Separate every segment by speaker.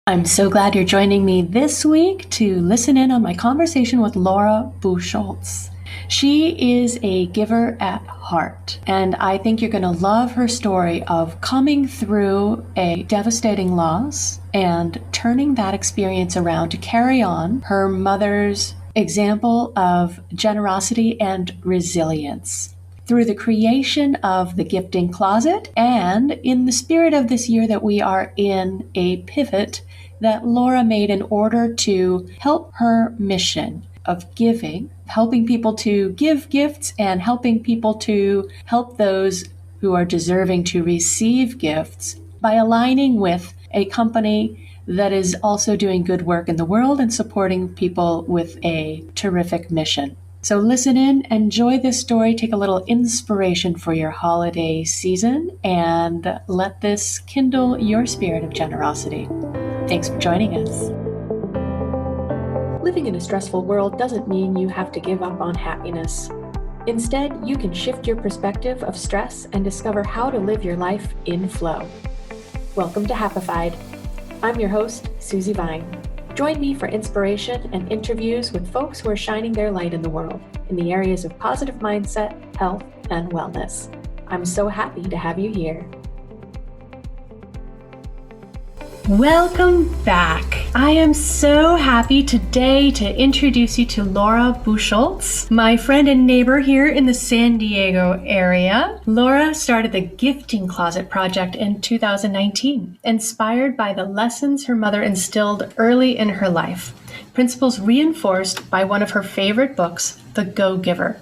Speaker 1: I'm so glad you're joining me this week to listen in on my conversation with Laura Bucholtz. She is a giver at heart, and I think you're going to love her story of coming through a devastating loss and turning that experience around to carry on her mother's example of generosity and resilience. Through the creation of the gifting closet, and in the spirit of this year that we are in, a pivot that Laura made in order to help her mission of giving, helping people to give gifts and helping people to help those who are deserving to receive gifts by aligning with a company that is also doing good work in the world and supporting people with a terrific mission. So listen in, enjoy this story, take a little inspiration for your holiday season, and let this kindle your spirit of generosity. Thanks for joining us. Living in a stressful world doesn't mean you have to give up on happiness. Instead, you can shift your perspective of stress and discover how to live your life in flow. Welcome to Happified. I'm your host, Susi Vine. Join me for inspiration and interviews with folks who are shining their light in the world in the areas of positive mindset, health, and wellness. I'm so happy to have you here. Welcome back. I am so happy today to introduce you to Laura Busholtz, my friend and neighbor here in the San Diego area. Laura started the Gifting Closet project in 2019, inspired by the lessons her mother instilled early in her life, principles reinforced by one of her favorite books, The Go Giver.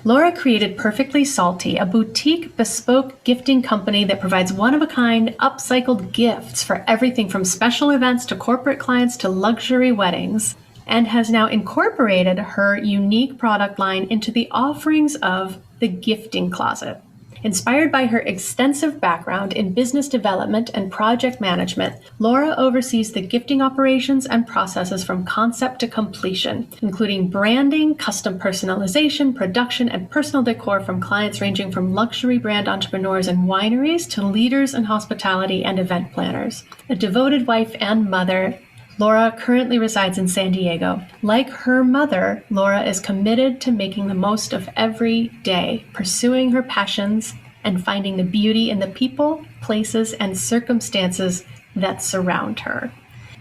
Speaker 1: Laura created Perfectly Salty, a boutique bespoke gifting company that provides one-of-a-kind upcycled gifts for everything from special events to corporate clients to luxury weddings, and has now incorporated her unique product line into the offerings of the Gifting Closet. Inspired by her extensive background in business development and project management, Laura oversees the gifting operations and processes from concept to completion, including branding, custom personalization, production, and personal decor from clients ranging from luxury brand entrepreneurs and wineries to leaders in hospitality and event planners. A devoted wife and mother, Laura currently resides in San Diego. Like her mother, Laura is committed to making the most of every day, pursuing her passions and finding the beauty in the people, places, and circumstances that surround her.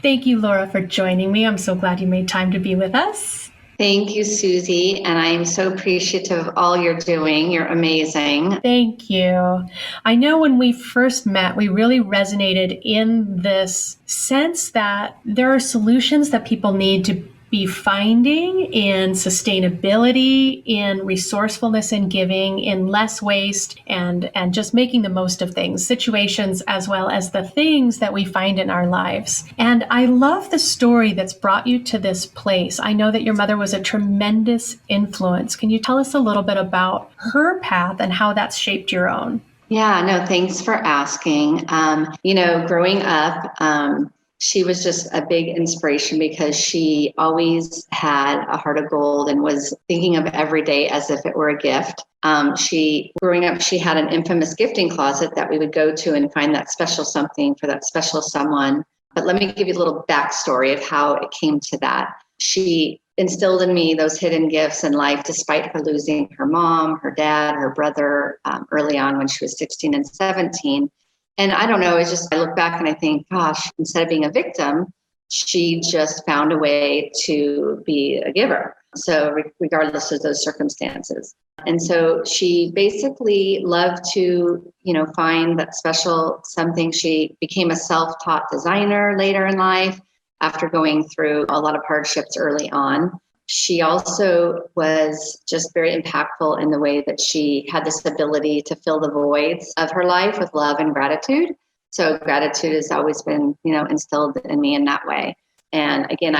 Speaker 1: Thank you, Laura, for joining me. I'm so glad you made time to be with us.
Speaker 2: Thank you, Susie, and I am so appreciative of all you're doing. You're amazing.
Speaker 1: Thank you. I know when we first met, we really resonated in this sense that there are solutions that people need to be finding in sustainability, in resourcefulness in giving, in less waste, and just making the most of things, situations as well as the things that we find in our lives. And I love the story that's brought you to this place. I know that your mother was a tremendous influence. Can you tell us a little bit about her path and how that's shaped your own?
Speaker 2: Yeah, no, thanks for asking. Growing up, she was just a big inspiration because she always had a heart of gold and was thinking of every day as if it were a gift. Growing up, she had an infamous gifting closet that we would go to and find that special something for that special someone. But let me give you a little backstory of how it came to that. She instilled in me those hidden gifts in life, despite her losing her mom, her dad, her brother early on when she was 16 and 17. And I don't know, it's just, I look back and I think, gosh, instead of being a victim, she just found a way to be a giver. So regardless of those circumstances. And so she basically loved to, find that special something. She became a self-taught designer later in life after going through a lot of hardships early on. She also was just very impactful in the way that she had this ability to fill the voids of her life with love and gratitude. So gratitude has always been, instilled in me in that way. And again,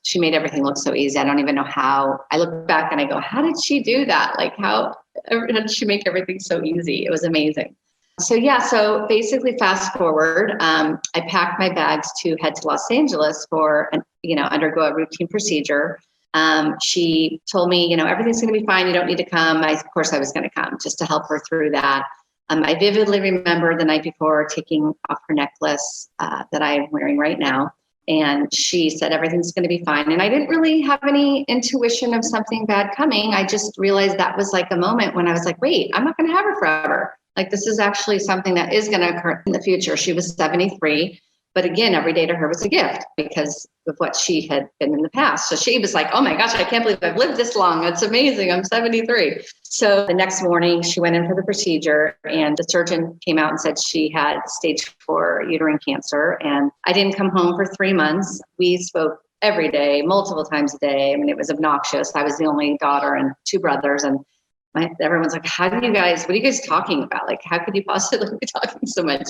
Speaker 2: she made everything look so easy. I don't even know how. I look back and I go, how did she do that? Like, how did she make everything so easy? It was amazing. So basically fast forward, I packed my bags to head to Los Angeles for, undergo a routine procedure. She told me, everything's going to be fine. You don't need to come. Of course I was going to come just to help her through that. I vividly remember the night before taking off her necklace that I am wearing right now. And she said, everything's going to be fine. And I didn't really have any intuition of something bad coming. I just realized that was like a moment when I was like, wait, I'm not going to have her forever. Like, this is actually something that is going to occur in the future. She was 73. But again, every day to her was a gift because of what she had been in the past. So she was like, oh my gosh, I can't believe I've lived this long. It's amazing. I'm 73. So the next morning she went in for the procedure and the surgeon came out and said she had stage 4 uterine cancer. And I didn't come home for 3 months. We spoke every day, multiple times a day. I mean, it was obnoxious. I was the only daughter and 2 brothers. And everyone's like, what are you guys talking about? Like, how could you possibly be talking so much?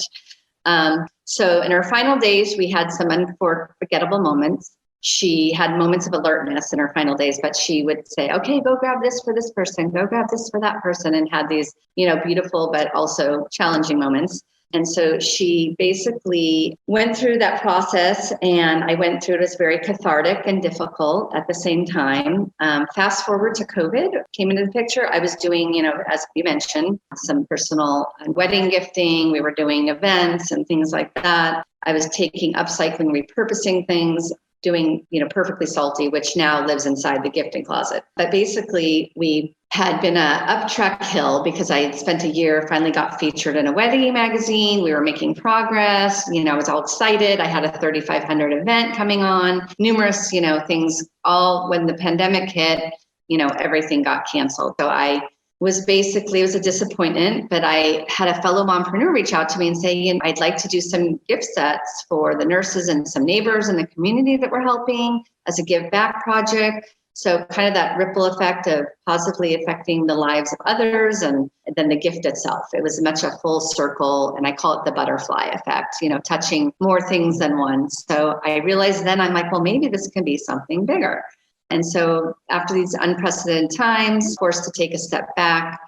Speaker 2: So in her final days, we had some unforgettable moments. She had moments of alertness in her final days, but she would say, okay, go grab this for this person, go grab this for that person, and had these, beautiful, but also challenging moments. And so she basically went through that process, and I went through it. It was very cathartic and difficult at the same time. Fast forward to COVID came into the picture. I was doing, as you mentioned, some personal wedding gifting. We were doing events and things like that. I was taking upcycling, repurposing things, doing, Perfectly Salty, which now lives inside the gifting closet. But basically, we had been up track hill because I had spent a year, finally got featured in a wedding magazine. We were making progress. I was all excited. I had a 3,500 event coming on, numerous, things. All when the pandemic hit, everything got canceled. So it was a disappointment, but I had a fellow mompreneur reach out to me and say, I'd like to do some gift sets for the nurses and some neighbors in the community that we're helping as a give back project. So kind of that ripple effect of positively affecting the lives of others and then the gift itself. It was much a full circle, and I call it the butterfly effect, touching more things than one. So I realized then I'm like, well, maybe this can be something bigger. And so after these unprecedented times, forced to take a step back,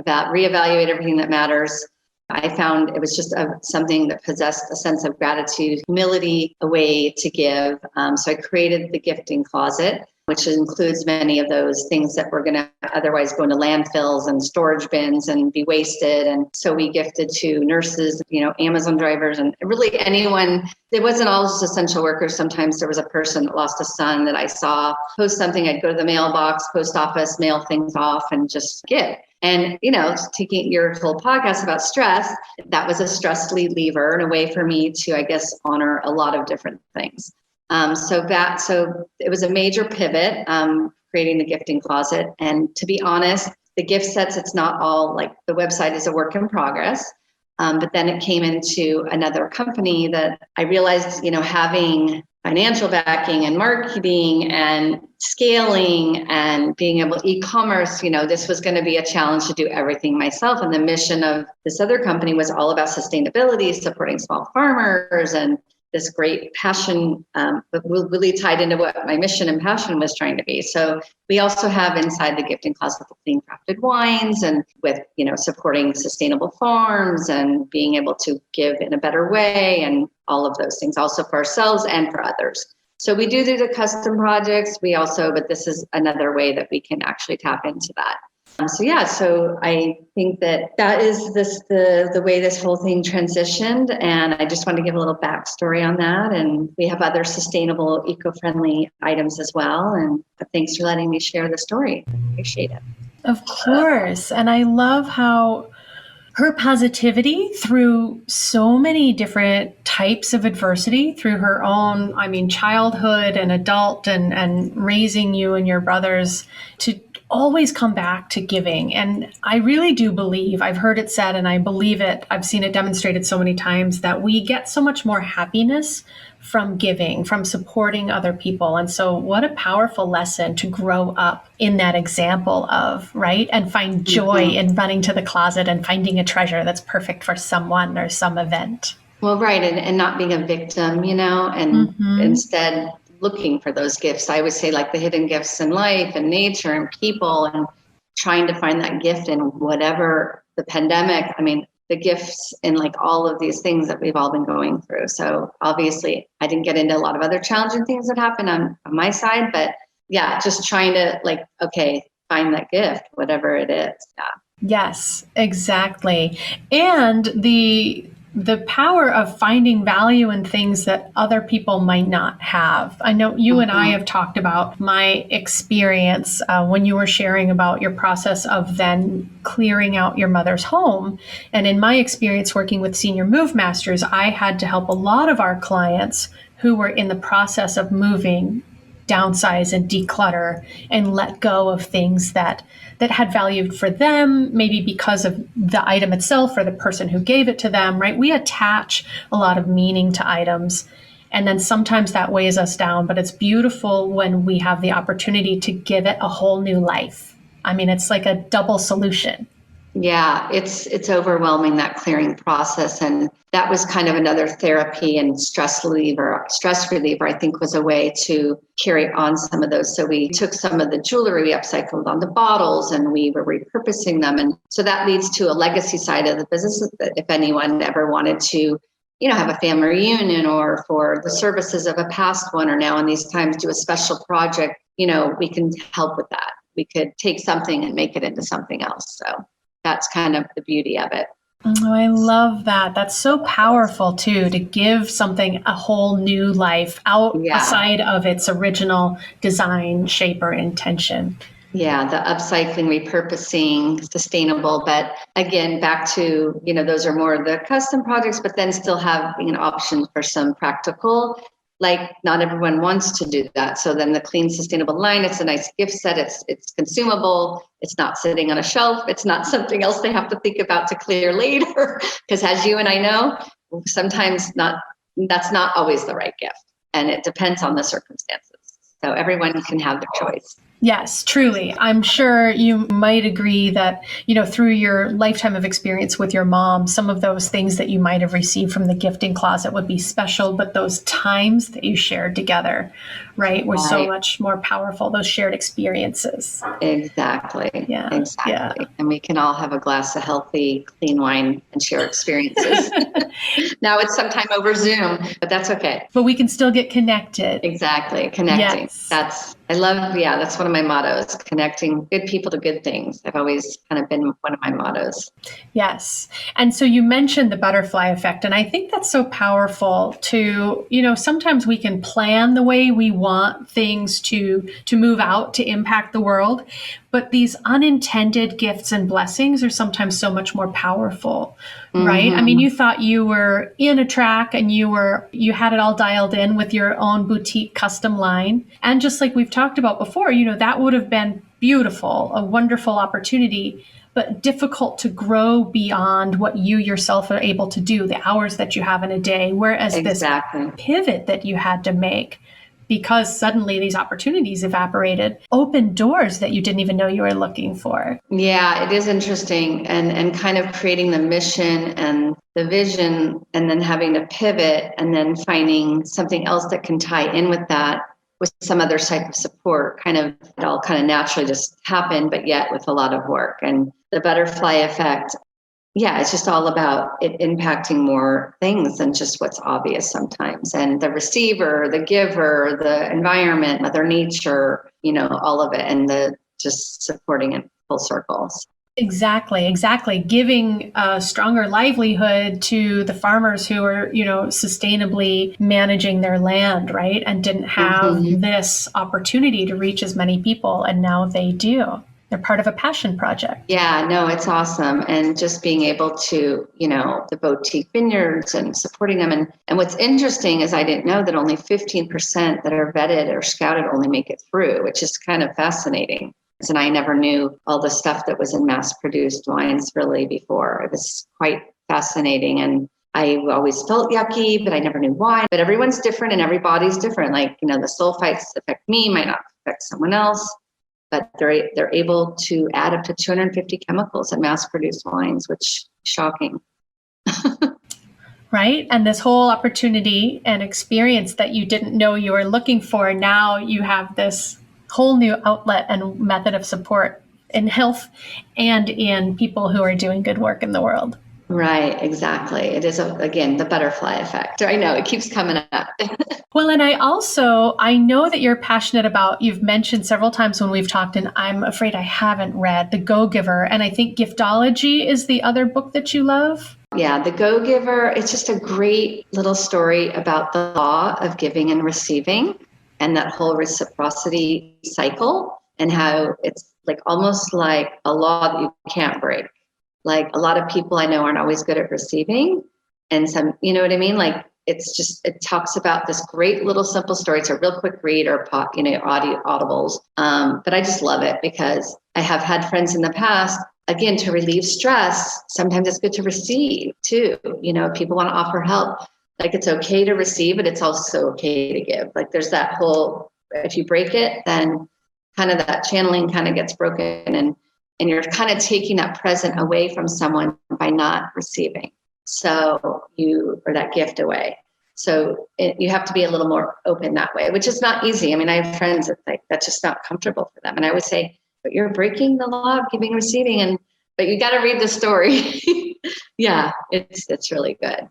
Speaker 2: reevaluate everything that matters, I found it was just something that possessed a sense of gratitude, humility, a way to give. So I created the gifting closet, which includes many of those things that were going to otherwise go into landfills and storage bins and be wasted. And so we gifted to nurses, Amazon drivers, and really anyone. It wasn't all just essential workers. Sometimes there was a person that lost a son that I saw post something. I'd go to the mailbox, post office, mail things off, and just give. And, taking your whole podcast about stress, that was a stress reliever and a way for me to, I guess, honor a lot of different things. So it was a major pivot, creating the gifting closet. And to be honest, the gift sets, it's not all like the website is a work in progress. But then it came into another company that I realized, having financial backing and marketing and scaling and being able to e-commerce, this was going to be a challenge to do everything myself. And the mission of this other company was all about sustainability, supporting small farmers, and this great passion, but really tied into what my mission and passion was trying to be. So we also have inside the gifting closet the clean crafted wines, and with, supporting sustainable farms and being able to give in a better way, and all of those things also for ourselves and for others. So we do the custom projects. But this is another way that we can actually tap into that. So I think that is the way this whole thing transitioned. And I just want to give a little backstory on that. And we have other sustainable, eco-friendly items as well. And thanks for letting me share the story. Appreciate it.
Speaker 1: Of course. And I love how her positivity through so many different types of adversity, through her own, childhood and adult and raising you and your brothers, to always come back to giving. And I really do believe, I've heard it said, and I believe it, I've seen it demonstrated so many times, that we get so much more happiness from giving, from supporting other people. And so what a powerful lesson to grow up in that example of, right? And find joy in running to the closet and finding a treasure that's perfect for someone or some event.
Speaker 2: Well, right. And not being a victim, and instead looking for those gifts. I would say, like, the hidden gifts in life and nature and people, and trying to find that gift in whatever the pandemic, the gifts in like all of these things that we've all been going through. So obviously I didn't get into a lot of other challenging things that happened on my side, but yeah, just trying to find that gift, whatever it is. Yeah.
Speaker 1: Yes, exactly. And the the power of finding value in things that other people might not have. I know you and I have talked about my experience when you were sharing about your process of then clearing out your mother's home. And in my experience working with senior move masters, I had to help a lot of our clients who were in the process of moving, downsize and declutter and let go of things that had value for them, maybe because of the item itself or the person who gave it to them, right? We attach a lot of meaning to items, and then sometimes that weighs us down, but it's beautiful when we have the opportunity to give it a whole new life. I mean, it's like a double solution.
Speaker 2: Yeah, it's overwhelming, that clearing process. And that was kind of another therapy and stress reliever, I think, was a way to carry on some of those. So we took some of the jewelry, we upcycled onto bottles, and we were repurposing them. And so that leads to a legacy side of the business. If anyone ever wanted to, have a family reunion, or for the services of a past one, or now in these times do a special project, we can help with that. We could take something and make it into something else. So that's kind of the beauty of it.
Speaker 1: Oh, I love that. That's so powerful too, to give something a whole new life outside of its original design, shape, or intention.
Speaker 2: Yeah, the upcycling, repurposing, sustainable. But again, back to, those are more the custom projects, but then still having an option for some practical. Like, not everyone wants to do that. So then the clean, sustainable line, it's a nice gift set. It's consumable. It's not sitting on a shelf. It's not something else they have to think about to clear later. Because as you and I know, sometimes that's not always the right gift. And it depends on the circumstances. So everyone can have their choice.
Speaker 1: Yes, truly. I'm sure you might agree that, through your lifetime of experience with your mom, some of those things that you might have received from the gifting closet would be special, but those times that you shared together, right, were so much more powerful, those shared experiences.
Speaker 2: Exactly.
Speaker 1: Yeah.
Speaker 2: Exactly.
Speaker 1: Yeah.
Speaker 2: And we can all have a glass of healthy, clean wine and share experiences. Now it's sometime over Zoom, but that's okay.
Speaker 1: But we can still get connected.
Speaker 2: Exactly. Connecting.
Speaker 1: Yes.
Speaker 2: That's one of my mottos, connecting good people to good things. I've always kind of been one of my mottos.
Speaker 1: Yes. And so you mentioned the butterfly effect, and I think that's so powerful to, sometimes we can plan the way we want things to move out to impact the world, but these unintended gifts and blessings are sometimes so much more powerful, right? I mean, you thought you were in a track and you had it all dialed in with your own boutique custom line. And just like we've talked about before, that would have been beautiful, a wonderful opportunity, but difficult to grow beyond what you yourself are able to do, the hours that you have in a day. Whereas this pivot that you had to make, because suddenly these opportunities evaporated, open doors that you didn't even know you were looking for.
Speaker 2: Yeah, it is interesting. And kind of creating the mission and the vision, and then having to pivot, and then finding something else that can tie in with that, with some other type of support. It all kind of naturally just happened, but yet with a lot of work. And the butterfly effect, it's just all about it impacting more things than just what's obvious sometimes. And the receiver, the giver, the environment, Mother Nature, all of it, and the just supporting it full circles.
Speaker 1: Exactly. Giving a stronger livelihood to the farmers who are, sustainably managing their land, right? And didn't have this opportunity to reach as many people. And now they do. They're part of a passion project.
Speaker 2: Yeah, no, it's awesome. And just being able to, the boutique vineyards and supporting them. And what's interesting is I didn't know that only 15% that are vetted or scouted only make it through, which is kind of fascinating. And I never knew all the stuff that was in mass-produced wines really before. It was quite fascinating. And I always felt yucky, but I never knew why. But everyone's different and every body's different. Like, the sulfites affect me, might not affect someone else. But they're able to add up to 250 chemicals in mass-produced wines, which is shocking.
Speaker 1: Right? And this whole opportunity and experience that you didn't know you were looking for, now you have this whole new outlet and method of support in health and in people who are doing good work in the world.
Speaker 2: Right, exactly. It is, again, the butterfly effect. I know, it keeps coming up.
Speaker 1: Well, and I know that you're passionate about, you've mentioned several times when we've talked, and I'm afraid I haven't read, the Go Giver. And I think Giftology is the other book that you love.
Speaker 2: Yeah, the Go Giver, it's just a great little story about the law of giving and receiving and that whole reciprocity cycle and how it's like almost like a law that you can't break. Like a lot of people I know aren't always good at receiving. And some, you know what I mean? Like it's just, it talks about this great little simple story. It's a real quick read or pop, audibles. But I just love it because I have had friends in the past, again, to relieve stress. Sometimes it's good to receive too. People want to offer help. Like it's okay to receive, but it's also okay to give. Like there's that whole, if you break it, then kind of that channeling kind of gets broken and you're kind of taking that present away from someone by not receiving. So or that gift away. So you have to be a little more open that way, which is not easy. I mean, I have friends that's just not comfortable for them. And I would say, but you're breaking the law of giving and receiving. But you got to read the story. Yeah, it's really good.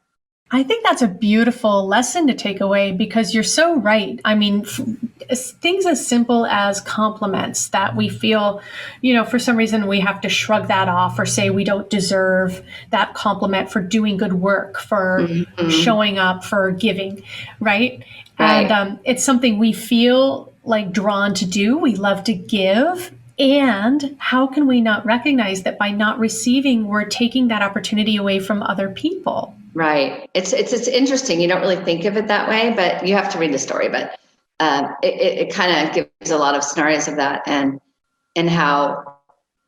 Speaker 1: I think that's a beautiful lesson to take away because you're so right. I mean, things as simple as compliments that we feel, for some reason we have to shrug that off or say we don't deserve that compliment for doing good work, for showing up, for giving, right? And it's something we feel like drawn to do. We love to give. And how can we not recognize that by not receiving, we're taking that opportunity away from other people?
Speaker 2: Right. It's interesting. You don't really think of it that way, but you have to read the story. But it kind of gives a lot of scenarios of that and how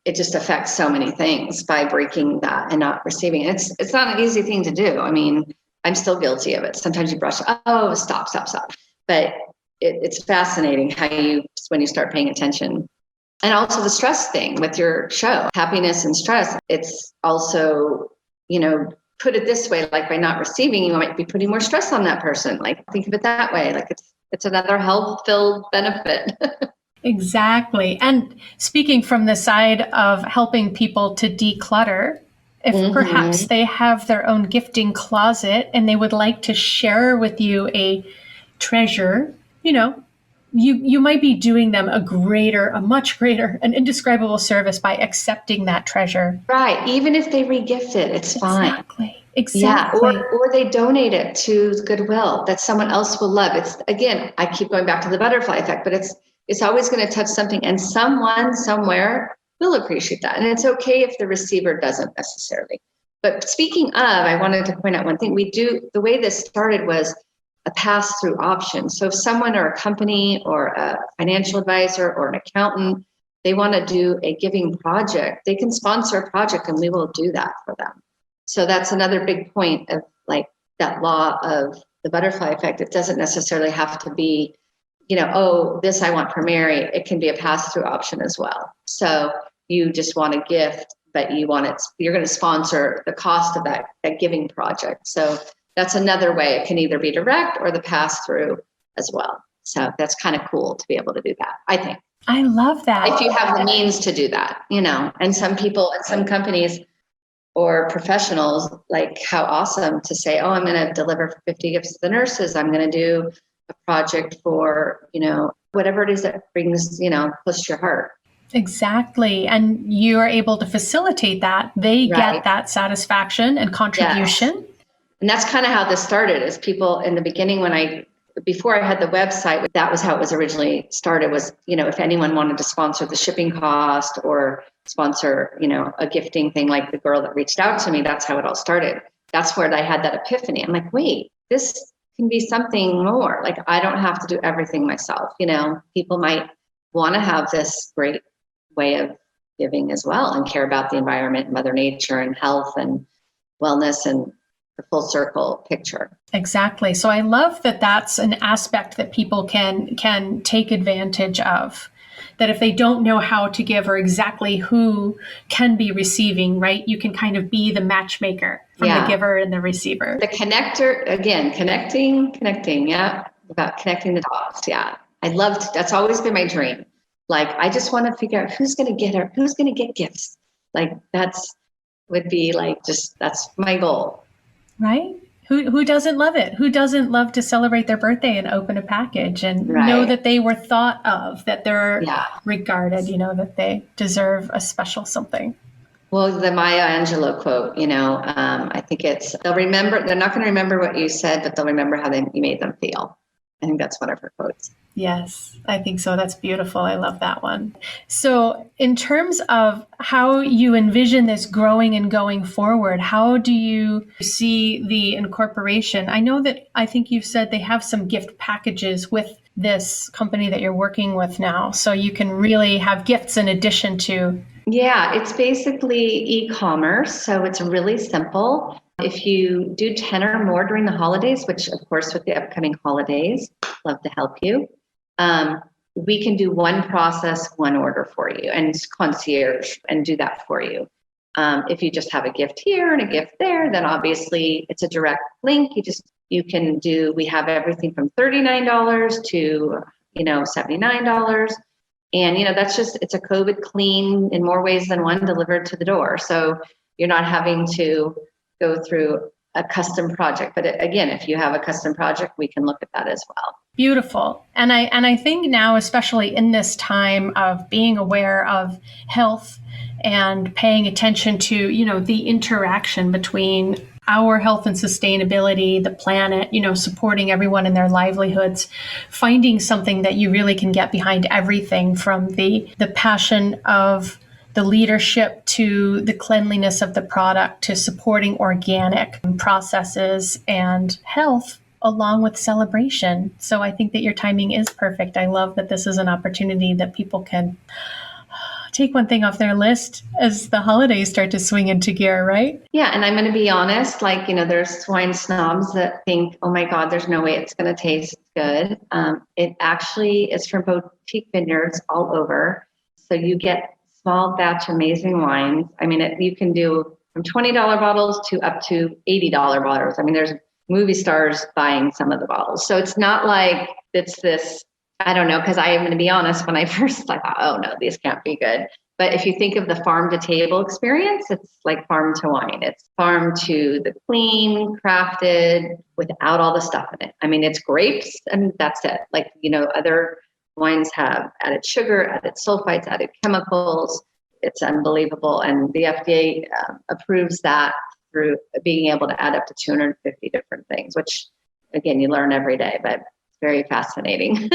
Speaker 2: it just affects so many things by breaking that and not receiving. It's not an easy thing to do. I mean, I'm still guilty of it. Sometimes you brush, stop. But it's fascinating how when you start paying attention. And also the stress thing with your show, happiness and stress. It's also, put it this way, like by not receiving, you might be putting more stress on that person. Like think of it that way. Like it's another health-filled benefit.
Speaker 1: Exactly. And speaking from the side of helping people to declutter, if perhaps they have their own gifting closet and they would like to share with you a treasure, you might be doing them a much greater, an indescribable service by accepting that treasure.
Speaker 2: Right. Even if they regift it, it's fine.
Speaker 1: Exactly.
Speaker 2: Yeah. Or they donate it to Goodwill that someone else will love. It's, again, I keep going back to the butterfly effect, but it's always going to touch something and someone somewhere will appreciate that. And it's okay if the receiver doesn't necessarily. But speaking of, I wanted to point out one thing. The way this started was a pass-through option. So if someone or a company or a financial advisor or an accountant, they want to do a giving project, they can sponsor a project and we will do that for them. So that's another big point of like that law of the butterfly effect. It doesn't necessarily have to be, this I want for Mary. It can be a pass-through option as well. So you just want a gift, but you're going to sponsor the cost of that giving project. So that's another way. It can either be direct or the pass-through as well. So that's kind of cool to be able to do that, I think.
Speaker 1: I love that.
Speaker 2: If you have the means to do that, and some people and some companies or professionals, like how awesome to say, I'm going to deliver 50 gifts to the nurses. I'm going to do a project for, whatever it is that brings, close to your heart.
Speaker 1: Exactly. And you are able to facilitate that. They get that satisfaction and contribution.
Speaker 2: Yes. And that's kind of how this started, is people in the beginning before I had the website, that was how it was originally started was, if anyone wanted to sponsor the shipping cost or sponsor, a gifting thing like the girl that reached out to me, that's how it all started. That's where I had that epiphany. I'm like, wait, this can be something more. Like, I don't have to do everything myself. People might want to have this great way of giving as well and care about the environment, Mother Nature and health and wellness and the full circle picture.
Speaker 1: Exactly. So I love that that's an aspect that people can take advantage of. That if they don't know how to give or exactly who can be receiving, right, you can kind of be the matchmaker from the giver and the receiver.
Speaker 2: The connector, again, connecting, yeah, about connecting the dots, yeah. That's always been my dream. Like, I just want to figure out who's going to get gifts. Like, that's my goal.
Speaker 1: Right? Who doesn't love it? Who doesn't love to celebrate their birthday and open a package and know that they were thought of, that they're regarded, that they deserve a special something?
Speaker 2: Well, the Maya Angelou quote, I think they're not going to remember what you said, but they'll remember how you made them feel. I think that's one of her quotes.
Speaker 1: Yes, I think so. That's beautiful. I love that one. So, in terms of how you envision this growing and going forward, how do you see the incorporation? I think you've said they have some gift packages with this company that you're working with now. So you can really have gifts in addition to.
Speaker 2: Yeah, it's basically e-commerce. So it's really simple. If you do 10 or more during the holidays, which of course with the upcoming holidays, love to help you. We can do one process, one order for you and concierge and do that for you. If you just have a gift here and a gift there, then obviously it's a direct link. We have everything from $39 to, $79. And, it's a COVID clean in more ways than one delivered to the door. So you're not having to go through a custom project. But again, if you have a custom project, we can look at that as well.
Speaker 1: Beautiful. And I think now, especially in this time of being aware of health and paying attention to, the interaction between our health and sustainability, the planet, supporting everyone in their livelihoods, finding something that you really can get behind, everything from the passion of the leadership to the cleanliness of the product to supporting organic processes and health along with celebration. So I think that your timing is perfect. I love that this is an opportunity that people can take one thing off their list as the holidays start to swing into gear, right?
Speaker 2: Yeah, and I'm going to be honest, there's wine snobs that think, oh my God, there's no way it's going to taste good. It actually is from boutique vineyards all over. So you get small batch amazing wines. I mean, you can do from $20 bottles to up to $80 bottles. I mean, there's movie stars buying some of the bottles. So it's not like it's this, I don't know, because I am going to be honest, when I first thought, oh no, these can't be good. But if you think of the farm to table experience, it's like farm to wine. It's farm to the clean, crafted, without all the stuff in it. I mean, it's grapes and that's it. Other wines have added sugar, added sulfites, added chemicals. It's unbelievable. And the FDA approves that through being able to add up to 250 different things, which again, you learn every day, but it's very fascinating.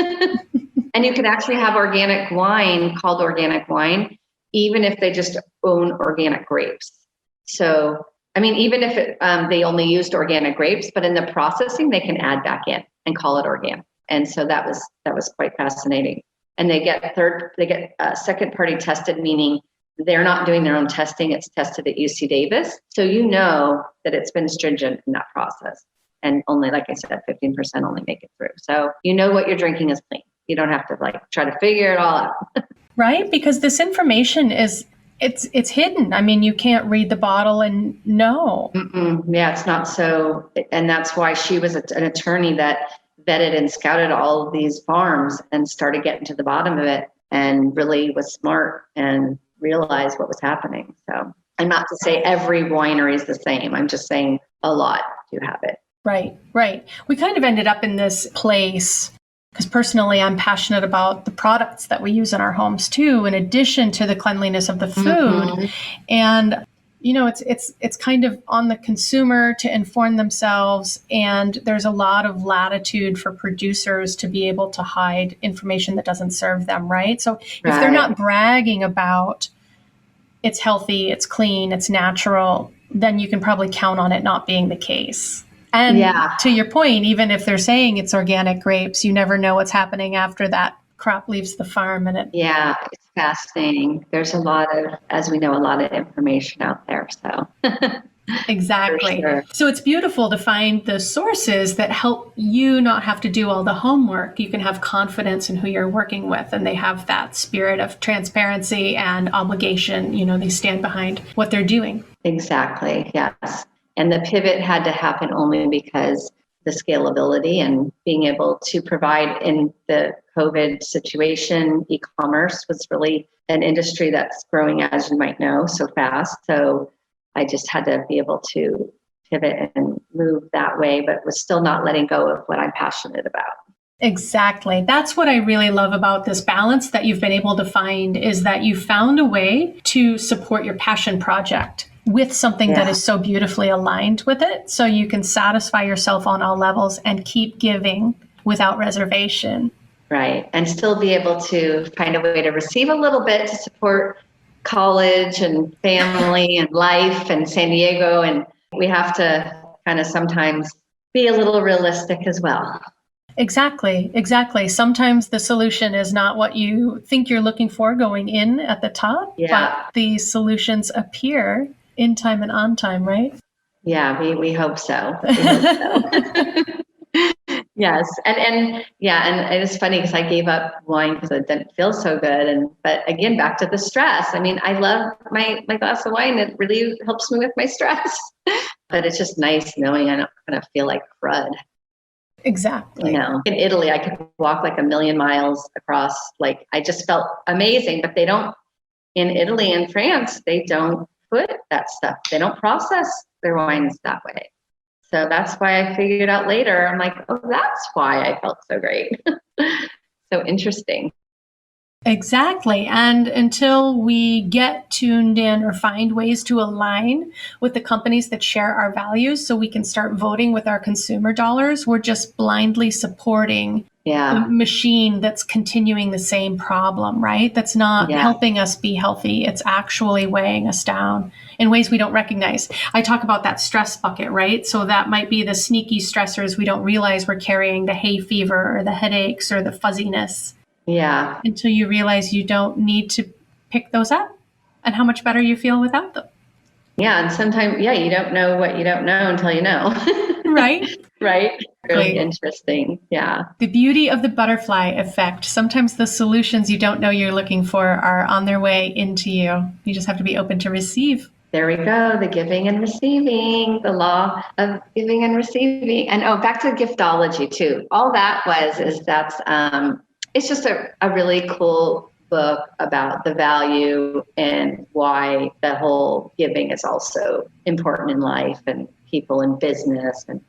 Speaker 2: And you can actually have organic wine called organic wine, even if they just own organic grapes. So, I mean, even if they only used organic grapes, but in the processing, they can add back in and call it organic. And so that was quite fascinating. And they get second party tested, meaning they're not doing their own testing. It's tested at UC Davis. So that it's been stringent in that process. And only, like I said, 15% only make it through. So what you're drinking is clean. You don't have to try to figure it all out.
Speaker 1: Right? Because this information it's hidden. I mean, you can't read the bottle and know.
Speaker 2: Yeah, it's not so. And that's why she was an attorney that vetted and scouted all of these farms and started getting to the bottom of it and really was smart and realized what was happening. So, and not to say every winery is the same. I'm just saying a lot do have it.
Speaker 1: Right. We kind of ended up in this place because personally, I'm passionate about the products that we use in our homes too, in addition to the cleanliness of the food. Mm-hmm. And it's kind of on the consumer to inform themselves, and there's a lot of latitude for producers to be able to hide information that doesn't serve them, right? So if they're not bragging about it's healthy, it's clean, it's natural, then you can probably count on it not being the case. And to your point, even if they're saying it's organic grapes, you never know what's happening after that crop leaves the farm. And
Speaker 2: it's fascinating. There's as we know, a lot of information out there. So
Speaker 1: exactly. Sure. So it's beautiful to find the sources that help you not have to do all the homework. You can have confidence in who you're working with, and they have that spirit of transparency and obligation. They stand behind what they're doing.
Speaker 2: Exactly. Yes. And the pivot had to happen only because the scalability and being able to provide in the COVID situation, e-commerce was really an industry that's growing, as you might know, so fast. So I just had to be able to pivot and move that way, but was still not letting go of what I'm passionate about.
Speaker 1: Exactly. That's what I really love about this balance that you've been able to find, is that you found a way to support your passion project with something that is so beautifully aligned with it. So you can satisfy yourself on all levels and keep giving without reservation.
Speaker 2: Right. And still be able to find a way to receive a little bit to support college and family and life and San Diego. And we have to kind of sometimes be a little realistic as well.
Speaker 1: Exactly. Sometimes the solution is not what you think you're looking for going in at the top, but the solutions appear in time and on time, right?
Speaker 2: Yeah, we hope so. We hope so. Yes. And it's funny because I gave up wine because it didn't feel so good. But again, back to the stress. I mean, I love my glass of wine. It really helps me with my stress, but it's just nice knowing I don't kind of feel like crud.
Speaker 1: Exactly.
Speaker 2: You know, in Italy, I could walk like 1,000,000 miles across. Like, I just felt amazing, but they don't, in Italy and France, they don't put that stuff. They don't process their wines that way. So that's why I figured out later, I'm like, oh, that's why I felt so great. So interesting.
Speaker 1: Exactly. And until we get tuned in or find ways to align with the companies that share our values so we can start voting with our consumer dollars, we're just blindly supporting the machine that's continuing the same problem, right? That's not helping us be healthy. It's actually weighing us down in ways we don't recognize. I talk about that stress bucket, right? So that might be the sneaky stressors we don't realize we're carrying, the hay fever or the headaches or the fuzziness.
Speaker 2: Yeah.
Speaker 1: Until you realize you don't need to pick those up and how much better you feel without them.
Speaker 2: Yeah. And sometimes, you don't know what you don't know until you know.
Speaker 1: Right?
Speaker 2: Right. Really interesting. Yeah.
Speaker 1: The beauty of the butterfly effect. Sometimes the solutions you don't know you're looking for are on their way into you. You just have to be open to receive.
Speaker 2: There we go. The giving and receiving, the law of giving and receiving. And back to giftology too. All that it's just a really cool book about the value and why the whole giving is also important in life and people in business. And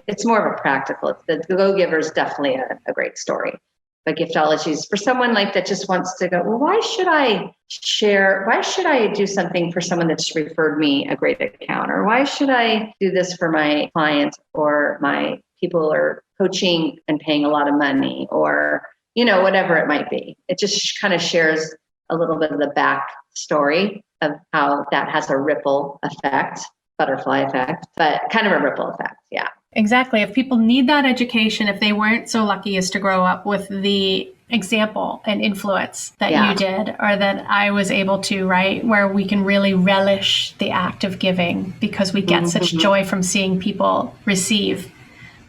Speaker 2: it's more of a practical. The Go Giver is definitely a great story. But giftology is for someone like that just wants to go, well, why should I share? Why should I do something for someone that's referred me a great account? Or why should I do this for my clients or my people are coaching and paying a lot of money or, whatever it might be. It just kind of shares a little bit of the back story of how that has a ripple effect, butterfly effect, but kind of a ripple effect. Yeah.
Speaker 1: Exactly. If people need that education, if they weren't so lucky as to grow up with the example and influence that you did, or that I was able to, right, where we can really relish the act of giving because we get such joy from seeing people receive,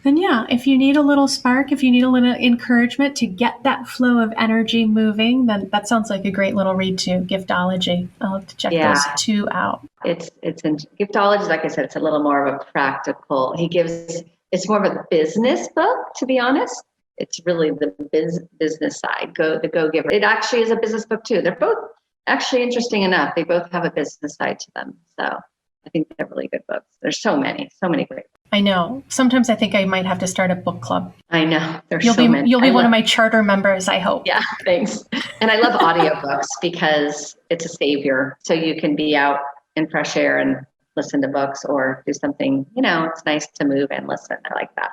Speaker 1: then if you need a little spark, if you need a little encouragement to get that flow of energy moving, then that sounds like a great little read too, Giftology. I'll have to check those two out.
Speaker 2: It's in Giftology, like I said, it's a little more of a practical. It's more of a business book, to be honest. It's really the business side, the Go Giver. It actually is a business book too. They're both actually interesting enough. They both have a business side to them. So I think they're really good books. There's so many great books.
Speaker 1: I know. Sometimes I think I might have to start a book club.
Speaker 2: I know. There's so many.
Speaker 1: You'll be one of my charter members, I hope.
Speaker 2: Yeah, thanks. And I love audiobooks because it's a savior. So you can be out in fresh air and listen to books or do something, it's nice to move and listen. I like that.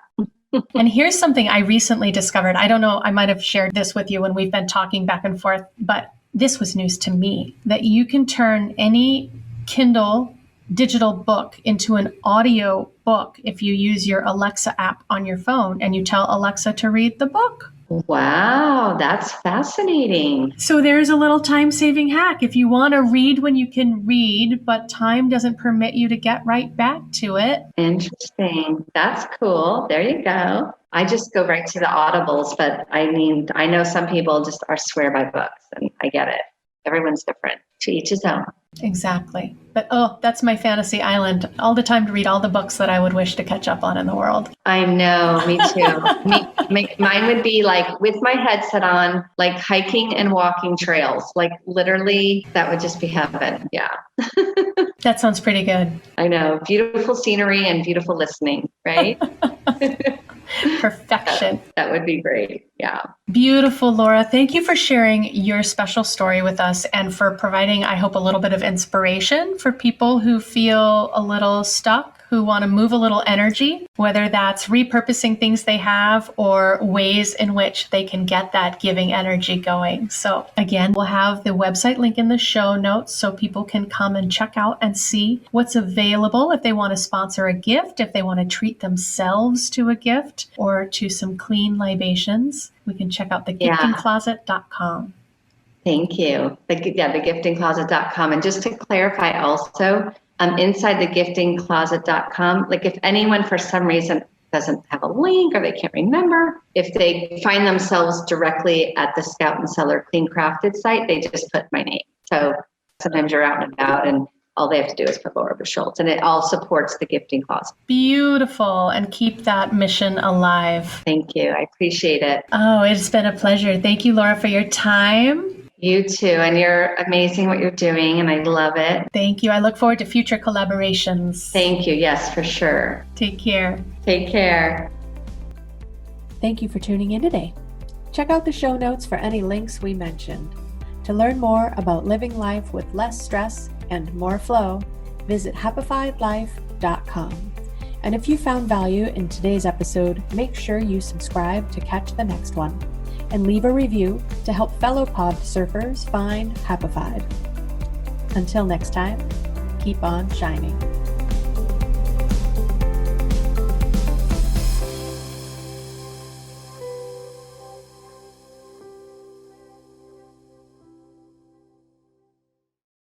Speaker 1: And here's something I recently discovered. I don't know, I might have shared this with you when we've been talking back and forth, but this was news to me, that you can turn any Kindle digital book into an audio book if you use your Alexa app on your phone and you tell Alexa to read the book.
Speaker 2: Wow, that's fascinating.
Speaker 1: So there's a little time-saving hack. If you want to read when you can read, but time doesn't permit you to get right back to it.
Speaker 2: Interesting. That's cool. There you go. I just go right to the audibles, but I know some people just are swear by books, and I get it. Everyone's different. To each his own.
Speaker 1: Exactly. But that's my fantasy island. All the time to read all the books that I would wish to catch up on in the world.
Speaker 2: I know, me too. Mine would be like with my headset on, like hiking and walking trails. Like literally, that would just be heaven. Yeah.
Speaker 1: That sounds pretty good.
Speaker 2: I know. Beautiful scenery and beautiful listening, right?
Speaker 1: Perfection.
Speaker 2: That would be great. Yeah.
Speaker 1: Beautiful, Laura. Thank you for sharing your special story with us and for providing, I hope, a little bit of inspiration for people who feel a little stuck, who want to move a little energy, whether that's repurposing things they have or ways in which they can get that giving energy going. So again, we'll have the website link in the show notes so people can come and check out and see what's available if they want to sponsor a gift, if they want to treat themselves to a gift or to some clean libations. We can check out thegiftingcloset.com.
Speaker 2: Thank you. Thegiftingcloset.com. And just to clarify also, inside thegiftingcloset.com, like if anyone for some reason doesn't have a link or they can't remember, if they find themselves directly at the Scout and Cellar Clean Crafted site, they just put my name. So sometimes you're out and about and all they have to do is put Laura Busholtz, and it all supports the Gifting Closet.
Speaker 1: Beautiful. And keep that mission alive.
Speaker 2: Thank you. I appreciate it.
Speaker 1: Oh, it's been a pleasure. Thank you, Laura, for your time.
Speaker 2: You too. And you're amazing what you're doing, and I love it.
Speaker 1: Thank you. I look forward to future collaborations.
Speaker 2: Thank you. Yes, for sure.
Speaker 1: Take care.
Speaker 2: Take care.
Speaker 1: Thank you for tuning in today. Check out the show notes for any links we mentioned. To learn more about living life with less stress and more flow, visit happifiedlife.com. And if you found value in today's episode, make sure you subscribe to catch the next one and leave a review to help fellow pod surfers find Happified. Until next time, keep on shining.